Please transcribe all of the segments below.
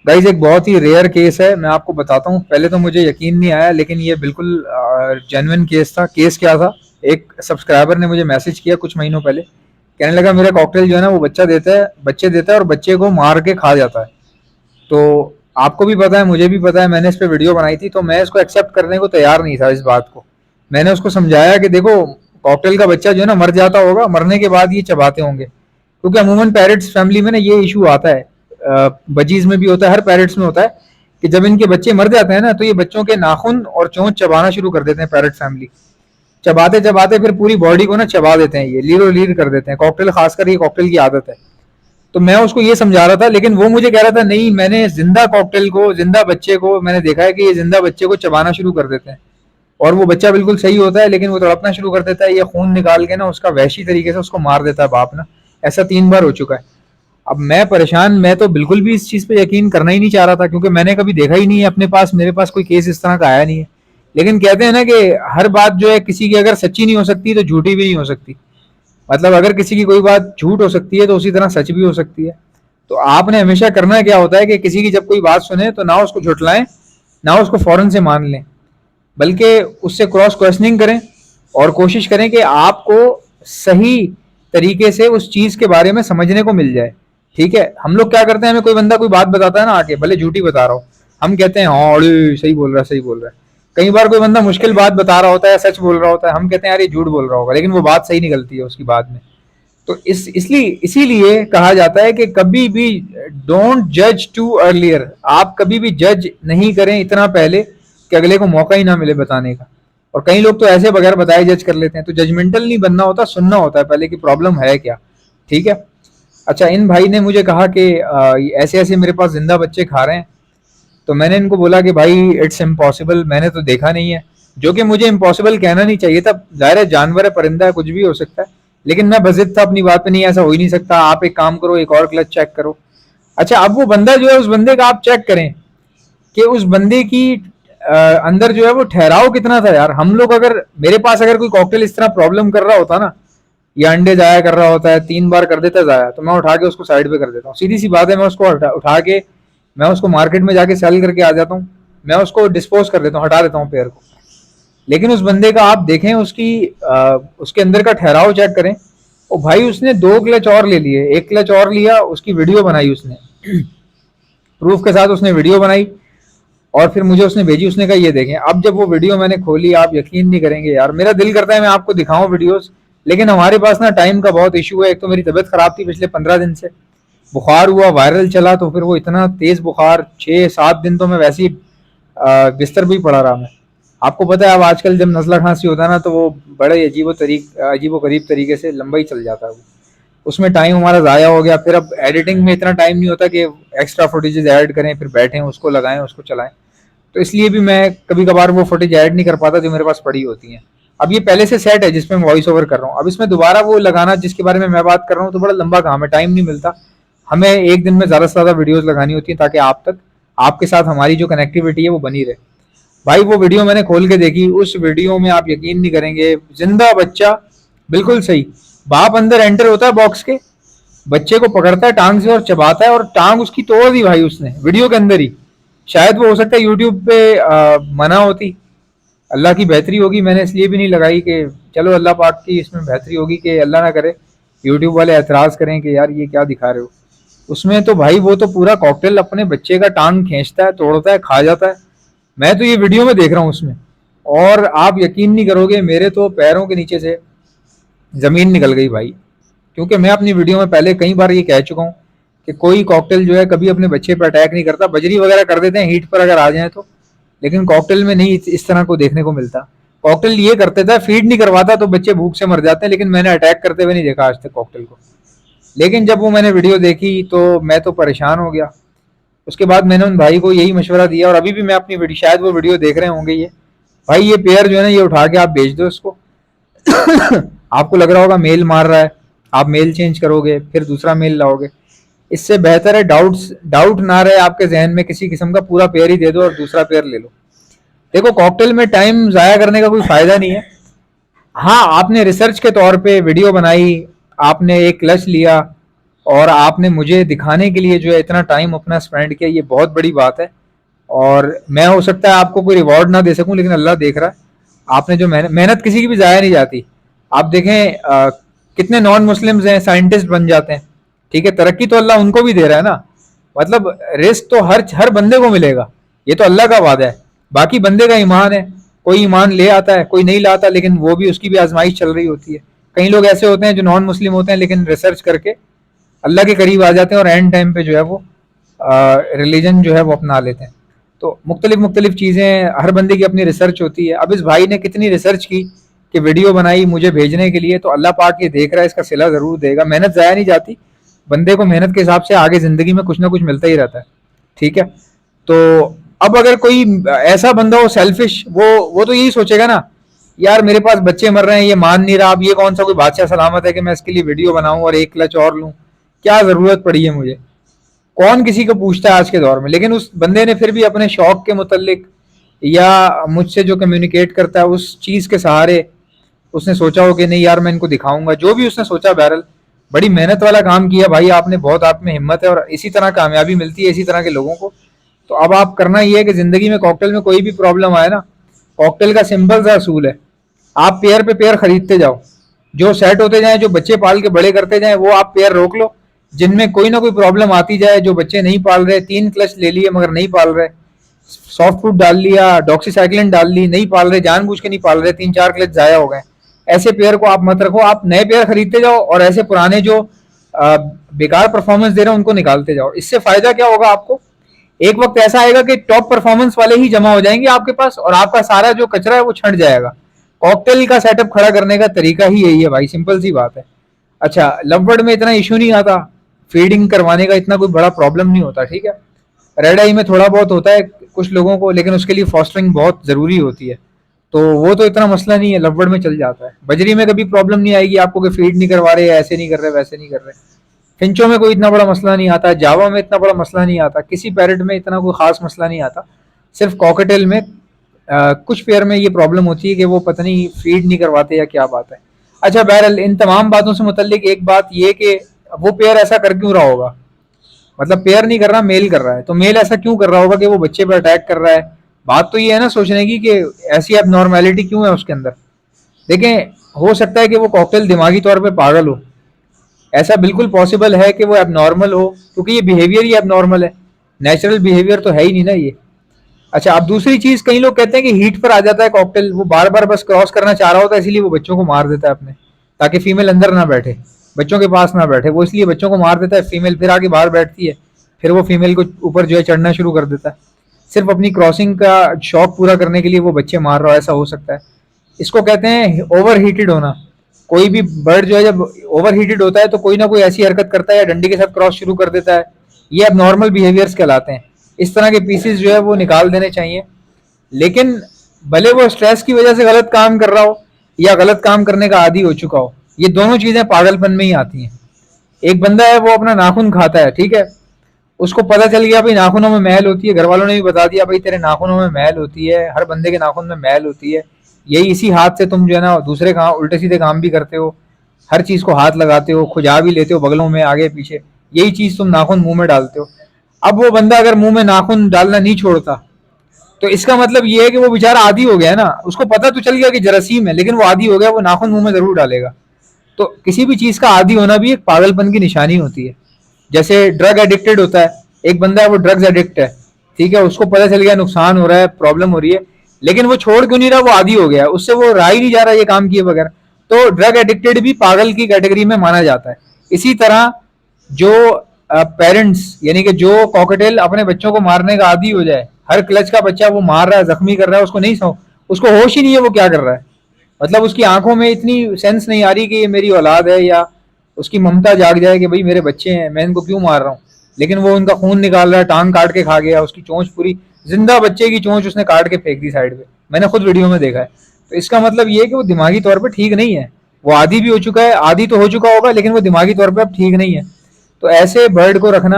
Guys एक बहुत ही rare case है, मैं आपको बताता हूँ। पहले तो मुझे यकीन नहीं आया, लेकिन ये बिल्कुल जेन्युइन केस था। केस क्या था, एक सब्सक्राइबर ने मुझे मैसेज किया कुछ महीनों पहले, कहने लगा मेरा कॉकटेल जो है ना वो बच्चे देता है और बच्चे को मार के खा जाता है। तो आपको भी पता है, मुझे भी पता है, मैंने इस पे वीडियो बनाई थी, तो मैं इसको एक्सेप्ट करने को तैयार नहीं था इस बात को। मैंने उसको समझाया कि देखो, कॉकटेल का बच्चा जो है ना मर जाता होगा, मरने के बाद ये चबाते होंगे, क्योंकि अमूमन पैरट्स फैमिली में ना ये इशू आता है। बजीज में भी होता है, हर पैरट्स में होता है कि जब इनके बच्चे मर जाते हैं ना तो ये बच्चों के नाखून और चोंच चबाना शुरू कर देते हैं पैरट फैमिली। चबाते चबाते फिर पूरी बॉडी को ना चबा देते हैं, ये लीरो लीर कर देते हैं। कॉकटेल, खासकर ये कॉकटेल की आदत है। तो मैं उसको ये समझा रहा था, लेकिन वो मुझे कह रहा था नहीं, मैंने जिंदा कॉकटेल को, जिंदा बच्चे को मैंने देखा है कि ये जिंदा बच्चे को चबाना शुरू कर देते हैं, और वो बच्चा बिल्कुल सही होता है, लेकिन वो तड़पना शुरू कर देता है, ये खून निकाल के ना उसका वहशी तरीके से उसको मार देता है बाप ना। ऐसा 3 बार हो चुका है। अब मैं परेशान, मैं तो बिल्कुल भी इस चीज पे यकीन करना ही नहीं चाह रहा था, क्योंकि मैंने कभी देखा ही नहीं है अपने पास, मेरे पास कोई केस इस तरह का आया नहीं है। लेकिन कहते हैं ना कि हर बात जो है किसी की अगर सच्ची नहीं हो सकती तो झूठी भी नहीं हो सकती। मतलब अगर किसी की कोई बात झूठ हो सकती है तो उसी तरह सच भी हो सकती है। तो आपने हमेशा करना क्या होता है कि किसी की जब कोई बात सुने तो ना उसको झुठलाएं, ना उसको फौरन से मान लें, बल्कि उससे क्रॉस क्वेश्चनिंग करें और कोशिश करें कि आपको सही तरीके से उस चीज के बारे में समझने को मिल जाए। ठीक है, हम लोग क्या करते हैं, हमें कोई बंदा कोई बात बताता है ना आके, भले झूठी बता रहा हो, हम कहते हैं हाँ अरे सही बोल रहा है, सही बोल रहा है। कई बार कोई बंदा मुश्किल बात बता रहा होता है, सच बोल रहा होता है, हम कहते हैं यार ये झूठ बोल रहा होगा, लेकिन वो बात सही निकलती है उसकी बाद में। तो इसलिए इसीलिए कहा जाता है कि कभी भी डोंट जज टू अर्लियर। आप कभी भी जज नहीं करें इतना पहले कि अगले को मौका ही ना मिले बताने का। और कई लोग तो ऐसे बगैर बताए जज कर लेते हैं। तो जजमेंटल नहीं बनना होता, सुनना होता है पहले कि प्रॉब्लम है क्या। ठीक है। अच्छा, इन भाई ने मुझे कहा कि ऐसे ऐसे मेरे पास जिंदा बच्चे खा रहे हैं। तो मैंने इनको बोला कि भाई इट्स इम्पॉसिबल, मैंने तो देखा नहीं है। जो कि मुझे इम्पॉसिबल कहना नहीं चाहिए था, जाहिर है जानवर है, परिंदा है, कुछ भी हो सकता है। लेकिन मैं बजिद था अपनी बात पे, नहीं ऐसा हो ही नहीं सकता, आप एक काम करो, एक और क्लच चेक करो। अच्छा, अब वो बंदा जो है, उस बंदे का आप चेक करें कि उस बंदे की अंदर जो है वो ठहराव कितना था यार। हम लोग अगर, मेरे पास अगर कोई कॉकटेल इस तरह प्रॉब्लम कर रहा होता ना, या अंडे जाया कर रहा होता है, 3 बार कर देता जाया, तो मैं उठा के उसको साइड पे कर देता हूँ। सीधी सी बात है, मैं उसको उठा के मैं उसको मार्केट में जाके सेल करके आ जाता हूँ। मैं उसको डिस्पोज कर देता हूँ, हटा देता हूँ पेयर को। लेकिन उस बंदे का आप देखें, उसके अंदर का ठहराव चेक करें। ओ भाई, उसने 2 क्लच और ले लिए, एक क्लच और लिया, उसकी वीडियो बनाई उसने प्रूफ के साथ उसने वीडियो बनाई, और फिर मुझे उसने भेजी। उसने कहा ये देखें। अब जब वो वीडियो मैंने खोली, आप यकीन नहीं करेंगे यार, मेरा दिल करता है मैं आपको दिखाऊं वीडियोस, लेकिन हमारे पास ना टाइम का बहुत इशू है। एक तो मेरी तबीयत खराब थी पिछले 15 दिन से, बुखार हुआ, वायरल चला, तो फिर वो इतना तेज बुखार, 6-7 दिन तो मैं वैसे ही बिस्तर भी पड़ा रहा मैं। आपको पता है अब आजकल जब नजला खांसी होता है ना, तो वो बड़े अजीबो गरीब तरीके से लंबा ही चल जाता है वो। उसमें टाइम हमारा ज़ाया हो गया। फिर अब एडिटिंग में इतना टाइम नहीं होता कि एक्स्ट्रा फुटेजेस ऐड करें, फिर बैठें, उसको लगाएं, उसको चलाएं। तो इसलिए भी मैं कभी कभार वो फुटेज ऐड नहीं कर पाता जो मेरे पास पड़ी होती हैं। अब ये पहले से सेट है जिसमें मैं वॉइस ओवर कर रहा हूँ, अब इसमें दोबारा वो लगाना जिसके बारे में मैं बात कर रहा हूँ तो बड़ा लंबा काम है, टाइम नहीं मिलता। हमें एक दिन में ज़्यादा से ज़्यादा वीडियोज़ लगानी होती है ताकि आपके साथ हमारी जो कनेक्टिविटी है वो बनी रहे। भाई वो वीडियो मैंने खोल के देखी, उस वीडियो में आप यकीन नहीं करेंगे, जिंदा बच्चा, बिल्कुल सही। बाप अंदर एंटर होता है बॉक्स के, बच्चे को पकड़ता है टांग से और चबाता है, और टांग उसकी तोड़ दी भाई उसने वीडियो के अंदर ही। शायद वो हो सकता है यूट्यूब पे मना होती, अल्लाह की बेहतरी होगी, मैंने इसलिए भी नहीं लगाई कि चलो अल्लाह पाक की इसमें बेहतरी होगी कि अल्लाह ना करे यूट्यूब वाले एतराज़ करें कि यार ये क्या दिखा रहे हो। उसमें तो भाई वो तो पूरा कॉकटेल अपने बच्चे का टांग खींचता है, तोड़ता है, खा जाता है। मैं तो ये वीडियो में देख रहा हूँ उसमें, और आप यकीन नहीं करोगे, मेरे तो पैरों के नीचे से ज़मीन निकल गई भाई। क्योंकि मैं अपनी वीडियो में पहले कई बार ये कह चुका हूँ कि कोई कॉकटेल जो है कभी अपने बच्चे पर अटैक नहीं करता। बजरी वगैरह कर देते हैं हीट पर अगर आ जाए तो, लेकिन कॉकटेल में नहीं इस तरह को देखने को मिलता। कॉकटेल ये करते था, फीड नहीं करवाता तो बच्चे भूख से मर जाते हैं, लेकिन मैंने अटैक करते हुए नहीं देखा आज तक कॉकटेल को। लेकिन जब वो मैंने वीडियो देखी तो मैं तो परेशान हो गया। उसके बाद मैंने उन भाई को यही मशवरा दिया, और अभी भी मैं अपनी वीडियो, शायद वो वीडियो देख रहे होंगे ये भाई, ये पेयर जो है ना ये उठा के आप बेच दो इसको। आपको लग रहा होगा मेल मार रहा है, आप मेल चेंज करोगे फिर दूसरा मेल लाओगे। इससे बेहतर है डाउट ना रहे आपके जहन में किसी किस्म का, पूरा पेयर ही दे दो और दूसरा पेयर ले लो। देखो कॉकटेल में टाइम जाया करने का कोई फायदा नहीं है। हाँ, आपने रिसर्च के तौर पे वीडियो बनाई, आपने एक क्लच लिया और आपने मुझे दिखाने के लिए जो है इतना टाइम अपना स्पेंड किया, ये बहुत बड़ी बात है। और मैं हो सकता है आपको कोई रिवॉर्ड ना दे सकूं, लेकिन अल्लाह देख रहा है। आपने जो मेहनत मेहनत किसी की भी जाया नहीं जाती। आप देखें कितने नॉन मुस्लिम्स हैं साइंटिस्ट बन जाते हैं, ठीक है, तरक्की तो अल्लाह उनको भी दे रहा है ना। मतलब रिस्क तो हर हर बंदे को मिलेगा, ये तो अल्लाह का वादा है। बाकी बंदे का ईमान है, कोई ईमान ले आता है कोई नहीं लाता, लेकिन वो भी उसकी भी आजमाइश चल रही होती है। कई लोग ऐसे होते हैं जो नॉन मुस्लिम होते हैं लेकिन रिसर्च करके अल्लाह के करीब आ जाते हैं और एंड टाइम पे जो है वो रिलीजन जो है वो अपना लेते हैं। तो मुख्तलिफ मुख्तलिफ चीज़ें, हर बंदे की अपनी रिसर्च होती है। अब इस भाई ने कितनी रिसर्च की कि वीडियो बनाई मुझे भेजने के लिए, तो अल्लाह पाक ये देख रहा है, इसका सिला ज़रूर देगा। मेहनत ज़ाया नहीं जाती, बंदे को मेहनत के हिसाब से आगे ज़िंदगी में कुछ ना कुछ मिलता ही रहता है, ठीक है। तो अब अगर कोई ऐसा बंदा हो सेल्फिश, वो तो यही सोचेगा ना, यार मेरे पास बच्चे मर रहे हैं, ये मान नहीं रहा, अब ये कौन सा कोई बादशाह सलामत है कि मैं इसके लिए वीडियो बनाऊं और एक क्लच और लूं, क्या ज़रूरत पड़ी है मुझे। कौन किसी को पूछता है आज के दौर में। लेकिन उस बंदे ने फिर भी अपने शौक के मुतल्लिक या मुझसे जो कम्युनिकेट करता है उस चीज़ के सहारे उसने सोचा हो कि नहीं यार मैं इनको दिखाऊंगा, जो भी उसने सोचा। बहरल बड़ी मेहनत वाला काम किया भाई आपने, बहुत आप में हिम्मत है और इसी तरह कामयाबी मिलती है इसी तरह के लोगों को। तो अब आप करना ये है कि जिंदगी में कॉकटेल में कोई भी प्रॉब्लम आए ना, कॉकटेल का सिंपल सा असूल है, आप पेयर पे पेयर खरीदते जाओ, जो सेट होते जाए, जो बच्चे पाल के बड़े करते जाए, वो आप पेयर रोक लो। जिनमें कोई ना कोई प्रॉब्लम आती जाए, जो बच्चे नहीं पाल रहे, 3 क्लच ले लिए मगर नहीं पाल रहे, सॉफ्ट फूड डाल लिया, डॉक्सीसाइक्लिन डाल ली, नहीं पाल रहे, जानबूझ के नहीं पाल रहे, 3-4 क्लच जाया हो गए, ऐसे पेयर को आप मत रखो। आप नए पेयर खरीदते जाओ और ऐसे पुराने जो बेकार परफॉर्मेंस दे रहे हैं उनको निकालते जाओ। इससे फायदा क्या होगा आपको, एक वक्त ऐसा आएगा कि टॉप परफॉर्मेंस वाले ही जमा हो जाएंगे आपके पास और आपका सारा जो कचरा है वो छंट जाएगा। कॉकटेल का सेटअप खड़ा करने का तरीका ही यही है भाई, सिंपल सी बात है। अच्छा, लववर्ड में इतना इशू नहीं आता, फीडिंग करवाने का इतना कोई बड़ा प्रॉब्लम नहीं होता, ठीक है। रेड आई में थोड़ा बहुत होता है कुछ लोगों को, लेकिन उसके लिए फॉस्टरिंग बहुत जरूरी होती है, तो वो तो इतना मसला नहीं है, लववर्ड में चल जाता है। बजरी में कभी प्रॉब्लम नहीं आएगी आपको कि फीड नहीं करवा रहे, ऐसे नहीं कर रहे, वैसे नहीं कर रहे। फिंचो में कोई इतना बड़ा मसला नहीं आता, जावा में इतना बड़ा मसला नहीं आता, किसी पैरेट में इतना कोई खास मसला नहीं आता। सिर्फ कॉकटेल में कुछ पेयर में ये प्रॉब्लम होती है कि वो पता नहीं फीड नहीं करवाते या क्या बात है। अच्छा, बहरहाल इन तमाम बातों से मुतल्लिक एक बात ये कि वो पेयर ऐसा कर क्यों रहा होगा, मतलब पेयर नहीं कर रहा, मेल कर रहा है, तो मेल ऐसा क्यों कर रहा होगा कि वो बच्चे पर अटैक कर रहा है। बात तो ये है ना सोचने की कि ऐसी एबनॉर्मेलिटी क्यों है उसके अंदर। देखें, हो सकता है कि वो कॉकटेल दिमागी तौर पे पागल हो, ऐसा बिल्कुल पॉसिबल है कि वो एबनॉर्मल हो, क्योंकि ये बिहेवियर ही एबनॉर्मल है, नेचुरल बिहेवियर तो है ही नहीं ना ये। अच्छा, अब दूसरी चीज, कई लोग कहते हैं कि हीट पर आ जाता है कॉकटेल, वो बार बार बस क्रॉस करना चाह रहा होता है, इसीलिए वो बच्चों को मार देता है अपने, ताकि फीमेल अंदर ना बैठे, बच्चों के पास ना बैठे, वो इसलिए बच्चों को मार देता है। फीमेल फिर आगे बाहर बैठती है, फिर वो फीमेल को ऊपर जो है चढ़ना शुरू कर देता है, सिर्फ अपनी क्रॉसिंग का शौक पूरा करने के लिए वो बच्चे मार रहा है, ऐसा हो सकता है। इसको कहते हैं ओवर हीटेड होना। कोई भी बर्ड जो है जब ओवर हीटेड होता है तो कोई ना कोई ऐसी हरकत करता है या डंडी के साथ क्रॉस शुरू कर देता है, ये अब नॉर्मल बिहेवियर्स कहलाते हैं। इस तरह के पीसेस जो है वो निकाल देने चाहिए। लेकिन भले वो स्ट्रेस की वजह से गलत काम कर रहा हो या गलत काम करने का आदी हो चुका हो, ये दोनों चीजें पागलपन में ही आती हैं। एक बंदा है वो अपना नाखून खाता है, ठीक है, उसको पता चल गया भाई नाखूनों में मैल होती है, घर वालों ने भी बता दिया भाई तेरे नाखूनों में मैल होती है, हर बंदे के नाखून में मैल होती है, यही इसी हाथ से तुम जो है ना दूसरे काम उल्टे सीधे काम भी करते हो, हर चीज को हाथ लगाते हो, खुजा भी लेते हो बगलों में आगे पीछे, यही चीज तुम नाखून मुंह में डालते हो। अब वो बंदा अगर मुंह में नाखून डालना नहीं छोड़ता तो इसका मतलब ये है कि वो बेचारा आदी हो गया है ना, उसको पता तो चल गया कि जरासीम है, लेकिन वो आदी हो गया, वो नाखून मुंह में जरूर डालेगा। तो किसी भी चीज का आदी होना भी एक पागलपन की निशानी होती है। जैसे ड्रग एडिक्टेड होता है, एक बंदा है वो ड्रग्स एडिक्ट है, ठीक है, उसको पता चल गया नुकसान हो रहा है, प्रॉब्लम हो रही है, लेकिन वो छोड़ क्यों नहीं रहा, वो आदी हो गया, उससे वो रहा ही नहीं जा रहा ये काम किए बगैर। तो ड्रग एडिक्टेड भी पागल की कैटेगरी में माना जाता है। इसी तरह जो पेरेंट्स यानी कि जो कॉकटेल अपने बच्चों को मारने का आदी हो जाए, हर क्लच का बच्चा वो मार रहा है, जख्मी कर रहा है, उसको नहीं सो, उसको होश ही नहीं है वो क्या कर रहा है, मतलब उसकी आंखों में इतनी सेंस नहीं आ रही कि ये मेरी औलाद है, या उसकी ममता जाग जाए कि भाई मेरे बच्चे हैं, मैं इनको क्यों मार रहा हूँ। लेकिन वो उनका खून निकाल रहा है, टांग काट के खा गया, उसकी चोंच पूरी जिंदा बच्चे की चोंच उसने काट के फेंक दी साइड पे, मैंने खुद वीडियो में देखा है। तो इसका मतलब ये है कि वो दिमागी तौर पे ठीक नहीं है, वो आदी भी हो चुका है, आदी तो हो चुका होगा लेकिन वो दिमागी तौर पे अब ठीक नहीं है। तो ऐसे बर्ड को रखना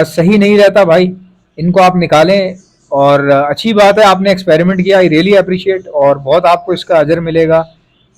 सही नहीं रहता भाई, इनको आप निकालें। और अच्छी बात है आपने एक्सपेरिमेंट किया, आई रियली अप्रिशिएट, और बहुत आपको इसका अजर मिलेगा,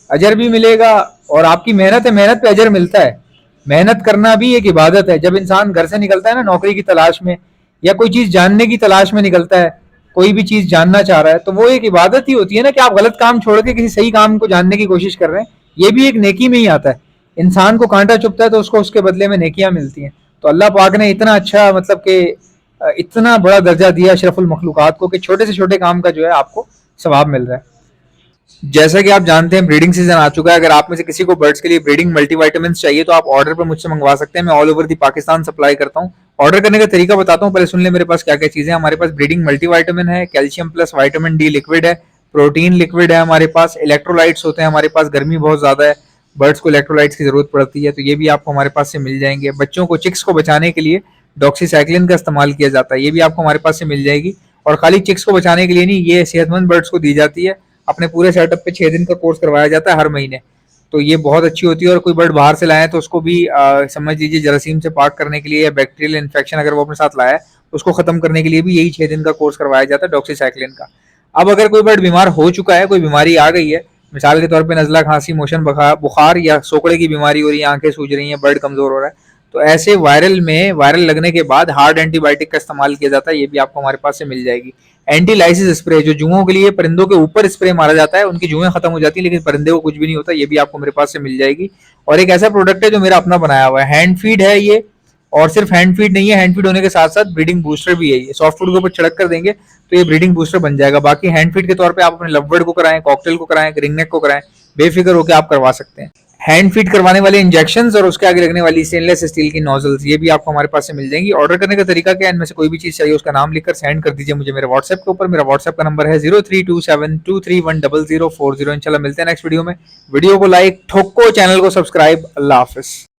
अजर भी मिलेगा, और आपकी मेहनत है, मेहनत पे अजर मिलता है। मेहनत करना भी एक इबादत है। जब इंसान घर से निकलता है ना नौकरी की तलाश में या कोई चीज जानने की तलाश में निकलता है, कोई भी चीज जानना चाह रहा है, तो वो एक इबादत ही होती है ना कि आप गलत काम छोड़ के किसी सही काम को जानने की कोशिश कर रहे हैं। ये भी एक नेकी में ही आता है। इंसान को कांटा चुभता है तो उसको उसके बदले में नेकियां मिलती हैं। तो अल्लाह पाक ने इतना अच्छा मतलब कि इतना बड़ा दर्जा दिया अशरफुल मखलूकात को कि छोटे से छोटे काम का जो है आपको सवाब मिल रहा है। जैसा कि आप जानते हैं ब्रीडिंग सीजन आ चुका है। अगर आप में से किसी को बर्ड्स के लिए ब्रीडिंग मल्टीविटामिन चाहिए तो आप ऑर्डर पर मुझसे मंगवा सकते हैं। मैं all over the Pakistan supply करता हूँ। ऑर्डर करने का तरीका बताता हूँ, पहले सुन ले मेरे पास क्या क्या चीजें। हमारे पास ब्रीडिंग मल्टीविटामिन है, calcium plus vitamin D liquid है, प्रोटीन लिक्विड है हमारे पास, इलेक्ट्रोलाइट्स होते हैं हमारे पास। गर्मी बहुत ज्यादा है, बर्ड्स को इलेक्ट्रोलाइट्स की जरूरत पड़ती है, तो ये भी आपको हमारे पास से मिल जाएंगे। बच्चों को चिक्स को बचाने के लिए डॉक्सीसाइक्लिन का इस्तेमाल किया जाता है, ये भी आपको हमारे पास से मिल जाएगी। और खाली चिक्स को बचाने के लिए नहीं, ये सेहतमंद बर्ड्स को दी जाती है। अपने पूरे सेटअप पे 6 दिन का कोर्स करवाया जाता है हर महीने। तो ये बहुत अच्छी होती है। और कोई बर्ड बाहर से लाए तो उसको भी समझ लीजिए जरासीम से पाक करने के लिए या बैक्टीरियल इन्फेक्शन अगर वो अपने साथ लाया है उसको खत्म करने के लिए भी यही 6 दिन का कोर्स करवाया जाता है डॉक्सीसाइक्लिन का। अब अगर कोई बर्ड बीमार हो चुका है, कोई बीमारी आ गई है, मिसाल के तौर पर नजला, खांसी, मोशन, बुखार या सोकड़े की बीमारी हो रही है, आंखें सूज रही हैं, बर्ड कमजोर हो रहा है, तो ऐसे वायरल लगने के बाद हार्ड एंटीबायोटिक का इस्तेमाल किया जाता है। ये भी आपको हमारे पास से मिल जाएगी। एंटी लाइसिस स्प्रे, जो जुओं के लिए परिंदों के ऊपर स्प्रे मारा जाता है, उनकी जुएं खत्म हो जाती है लेकिन परिंदे को कुछ भी नहीं होता, ये भी आपको मेरे पास से मिल जाएगी। और एक ऐसा प्रोडक्ट है जो मेरा अपना बनाया हुआ है, हैंड फीड है ये। और सिर्फ हैंड फीड नहीं है, हैंड फीड होने के साथ साथ ब्रीडिंग बूस्टर भी है। ये सॉफ्ट फूड के ऊपर छिड़क कर देंगे तो ये ब्रीडिंग बूस्टर बन जाएगा। बाकी हैंड फीड के तौर पे आप अपने लवबर्ड को कराएं, कॉकटेल को कराएं, रिंगनेक को कराएं, बेफिक्र होकर आप करवा सकते हैं। हैंड फीड करवाने वाले इंजेक्शंस और उसके आगे लगने वाली स्टेनलेस स्टील की नोजल्स, ये भी आपको हमारे पास से मिल जाएंगी। ऑर्डर करने का तरीका क्या है, इनमें से कोई भी चीज चाहिए उसका नाम लिखकर सेंड कर दीजिए मुझे मेरे व्हाट्सएप के ऊपर। मेरा व्हाट्सएप का नंबर है 032723100040। इंशाल्लाह मिलते हैं नेक्स्ट वीडियो में। वीडियो को लाइक ठोको, चैनल को सब्सक्राइब। अल्लाह हाफिज।